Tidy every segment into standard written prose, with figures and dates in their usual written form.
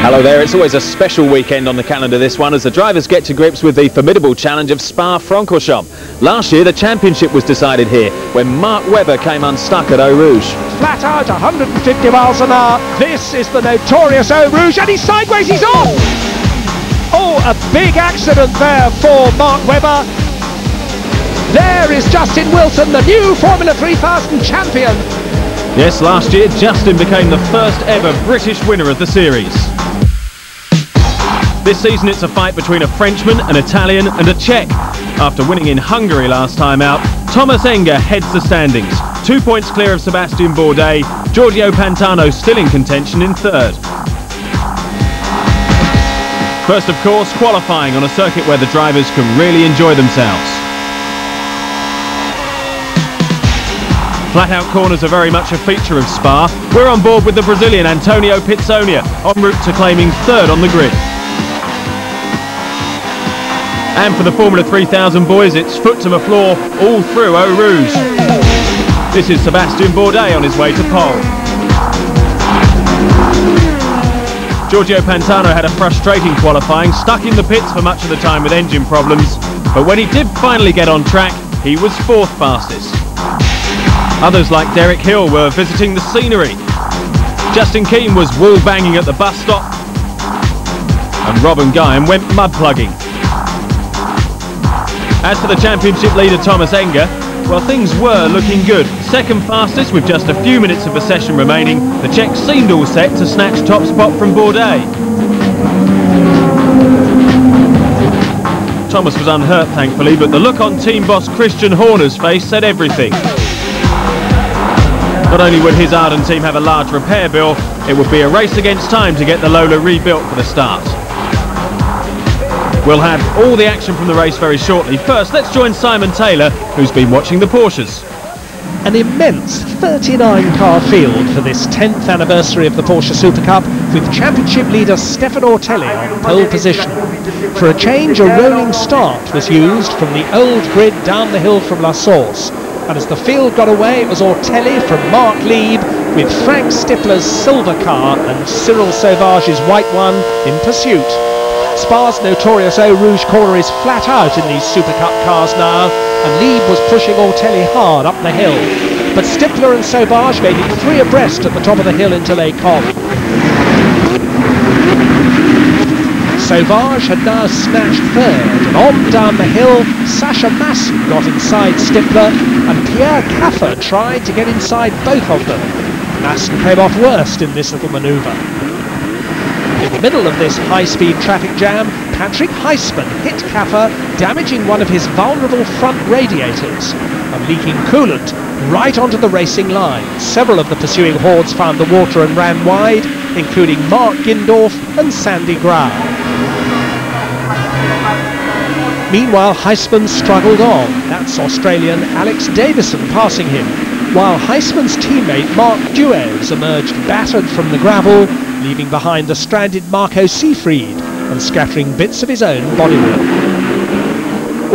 Hello there, it's always a special weekend on the calendar, this one, as the drivers get to grips with the formidable challenge of Spa-Francorchamps. Last year the championship was decided here when Mark Webber came unstuck at Eau Rouge. Flat out, 150 miles an hour. This is the notorious Eau Rouge, and he's sideways, he's off! Oh, a big accident there for Mark Webber. There is Justin Wilson, the new Formula 3000 champion. Yes, last year Justin became the first ever British winner of the series. This season it's a fight between a Frenchman, an Italian and a Czech. After winning in Hungary last time out, Thomas Enger heads the standings. 2 points clear of Sebastian Bourdais, Giorgio Pantano still in contention in third. First, of course, qualifying on a circuit where the drivers can really enjoy themselves. Flat-out corners are very much a feature of Spa. We're on board with the Brazilian Antonio Pizzonia, en route to claiming third on the grid. And for the Formula 3000 boys, it's foot to the floor all through Eau Rouge. This is Sebastian Bourdais on his way to pole. Giorgio Pantano had a frustrating qualifying, stuck in the pits for much of the time with engine problems, but when he did finally get on track, he was fourth fastest. Others like Derek Hill were visiting the scenery. Justin Keane was wall banging at the bus stop, and Robin Guyon went mud plugging. As for the championship leader Thomas Enger, well, things were looking good. Second fastest with just a few minutes of the session remaining, the Czech seemed all set to snatch top spot from Bourdais. Thomas was unhurt thankfully, but the look on team boss Christian Horner's face said everything. Not only would his Arden team have a large repair bill, it would be a race against time to get the Lola rebuilt for the start. We'll have all the action from the race very shortly. First, let's join Simon Taylor, who's been watching the Porsches. An immense 39-car field for this 10th anniversary of the Porsche Supercup, with championship leader Stefano Ortelli on pole position. For a change, a rolling start was used from the old grid down the hill from La Source. And as the field got away, it was Ortelli from Mark Lieb with Frank Stippler's silver car and Cyril Sauvage's white one in pursuit. Spa's notorious Eau Rouge corner is flat out in these Supercup cars now, and Lieb was pushing Ortelli hard up the hill. But Stippler and Sauvage made it three abreast at the top of the hill into Les Combes. Sauvage had now snatched third, and on down the hill, Sacha Masson got inside Stippler, and Pierre Caffer tried to get inside both of them. Masson came off worst in this little manoeuvre. In the middle of this high-speed traffic jam, Patrick Heisman hit Caffer, damaging one of his vulnerable front radiators and leaking coolant right onto the racing line. Several of the pursuing hordes found the water and ran wide, including Mark Gindorf and Sandy Grau. Meanwhile, Heisman struggled on. That's Australian Alex Davison passing him, while Heisman's teammate Mark Duez emerged battered from the gravel, leaving behind the stranded Marco Seefried and scattering bits of his own bodywork.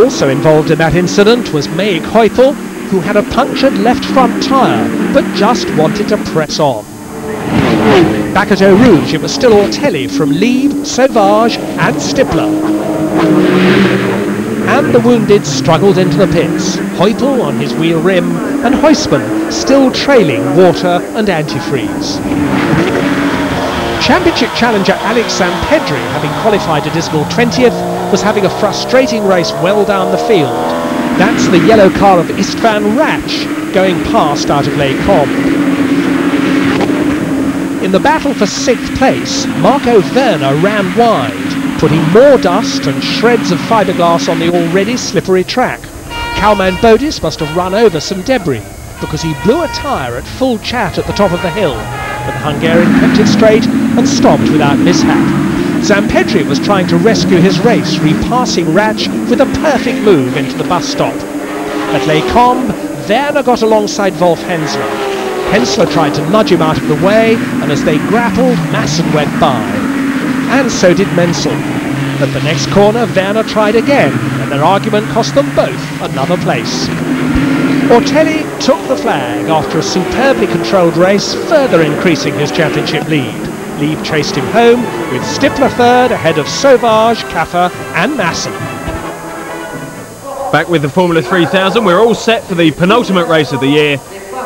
Also involved in that incident was Meick Heupel, who had a punctured left front tyre, but just wanted to press on. Back at Eau Rouge, it was still Ortelli from Lieb, Sauvage and Stippler. And the wounded struggled into the pits, Heupel on his wheel rim and Heisman still trailing water and antifreeze. Championship challenger Alex Zampedri, having qualified a dismal 20th, was having a frustrating race well down the field. That's the yellow car of Istvan Ratch going past out of Les Combes. In the battle for 6th place, Marco Werner ran wide, putting more dust and shreds of fiberglass on the already slippery track. Kalman Bodis must have run over some debris, because he blew a tyre at full chat at the top of the hill, but the Hungarian kept it straight and stopped without mishap. Zampedri was trying to rescue his race, repassing Ratch with a perfect move into the bus stop. At Les Combes, Werner got alongside Wolf Hensler. Hensler tried to nudge him out of the way, and as they grappled, Masson went by. And so did Menzel. At the next corner, Werner tried again, and their argument cost them both another place. Ortelli took the flag after a superbly controlled race, further increasing his championship lead. Lieb chased him home, with Stifler third ahead of Sauvage, Kaffer and Masson. Back with the Formula 3000, we're all set for the penultimate race of the year.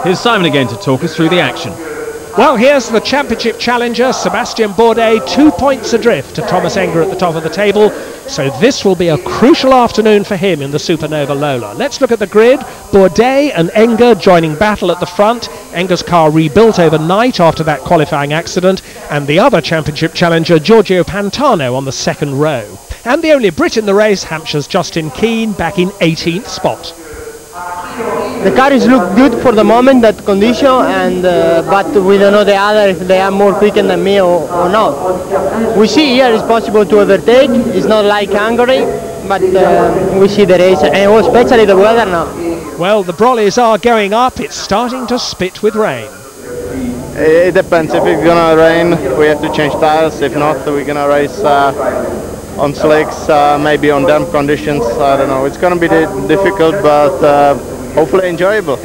Here's Simon again to talk us through the action. Well, here's the championship challenger, Sebastian Bourdais, 2 points adrift to Thomas Enger at the top of the table. So this will be a crucial afternoon for him in the Supernova Lola. Let's look at the grid. Bourdais and Enger joining battle at the front. Enger's car rebuilt overnight after that qualifying accident. And the other championship challenger, Giorgio Pantano, on the second row. And the only Brit in the race, Hampshire's Justin Keane, back in 18th spot. The cars look good for the moment, that condition, and but we don't know the other if they are more quick than me or not. We see here it's possible to overtake. It's not like Hungary, but we see the race, and especially the weather now. Well, the brollies are going up. It's starting to spit with rain. It depends. If it's gonna rain, we have to change tires. If not, we're gonna race on slicks, maybe on damp conditions. I don't know. It's gonna be difficult, but hopefully enjoyable.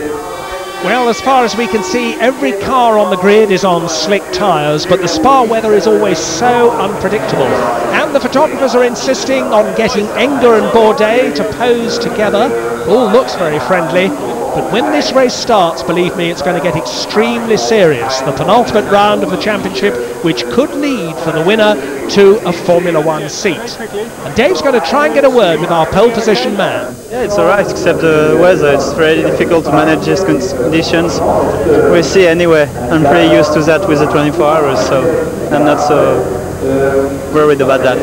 Well, as far as we can see, every car on the grid is on slick tyres, but the Spa weather is always so unpredictable. And the photographers are insisting on getting Enger and Bourdais to pose together. All looks very friendly, but when this race starts, believe me, it's going to get extremely serious. The penultimate round of the championship, which could lead for the winner to a Formula One seat. And Dave's going to try and get a word with our pole position man. Yeah, it's alright, except the weather. It's really difficult to manage these conditions. We'll see anyway. I'm pretty used to that with the 24 hours, so I'm not so worried about that.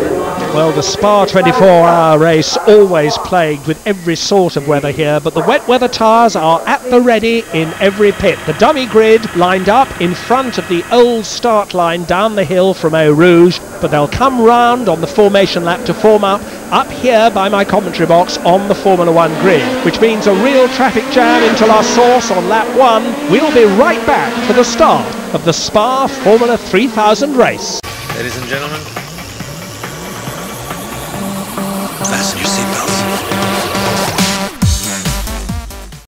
Well, the Spa 24-hour race always plagued with every sort of weather here, but the wet weather tyres are at the ready in every pit. The dummy grid lined up in front of the old start line down the hill from Eau Rouge, but they'll come round on the formation lap to form up here by my commentary box on the Formula One grid, which means a real traffic jam into La Source on lap 1. We'll be right back for the start of the Spa Formula 3000 race. Ladies and gentlemen, fasten your